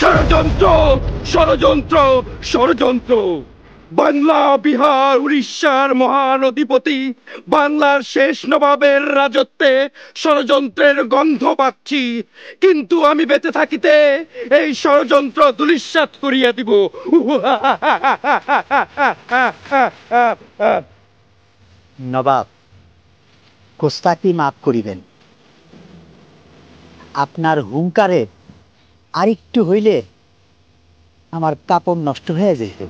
ষড়যন্ত্র, ষড়যন্ত্র, ষড়যন্ত্র। বাংলা, বিহার, উড়িষ্যার মহান অধিপতি বাংলার শেষ নবাবের রাজত্বে ষড়যন্ত্রের গন্ধ পাচ্ছি, কিন্তু আমি বেঁচে থাকিতে এই ষড়যন্ত্র ধূলিসাৎ করিয়া দিব। নবাব, গোস্তাকি মাফ করিবেন। আপনার হুঙ্কারে আরেকটু হইলে আমার কাপড় নষ্ট হয়ে যেত।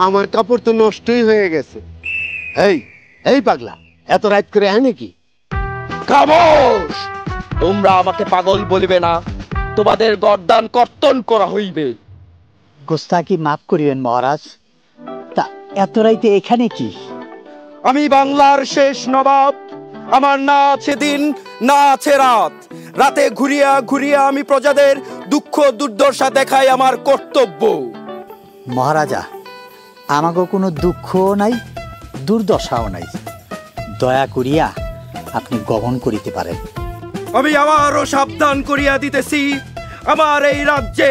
আমার কাপড় তো নষ্টই হয়ে গেছে। এই এই পাগলা, এত রাত করে আয় নাকি? খামোশ! তোমরা আমাকে পাগল বলিবে না, তোমাদের গর্দান কর্তন করা হইবে। গোস্তাকি মাফ করিবেন মহারাজ। তা এত রাইতে এখানে কি? আমি বাংলার শেষ নবাব। আমার না আছে দিন, না আছে রাত। রাতে ঘুরিয়া ঘুরিয়া আমি প্রজাদের দুঃখ দুর্দশা দেখাই আমার কর্তব্য। মহারাজা, আমাকে কোনো দুঃখও নাই, দুর্দশাও নাই। দয়া করিয়া আপনি গমন করিতে পারেন। আমি আবারও সাবধান করিয়া দিতেছি, আমার এই রাজ্যে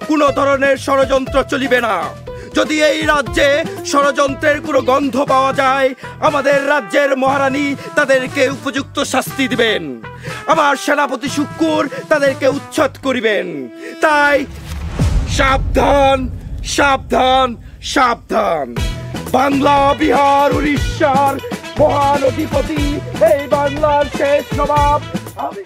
কোনো ধরনের ষড়যন্ত্র চলিবে না। যদি এই রাজ্যে ষড়যন্ত্রের কোনো গন্ধ পাওয়া যায়, আমাদের রাজ্যের মহারানী তাদেরকে উপযুক্ত শাস্তি দিবেন। আমার সেনাপতি শুক্কুর তাদেরকে উচ্ছেদ করিবেন। তাই সাবধান, সাবধান, সাবধান। বাংলা, বিহার, উড়িষ্যার মহান অধিপতি এই বাংলার শেষ নবাব আমি।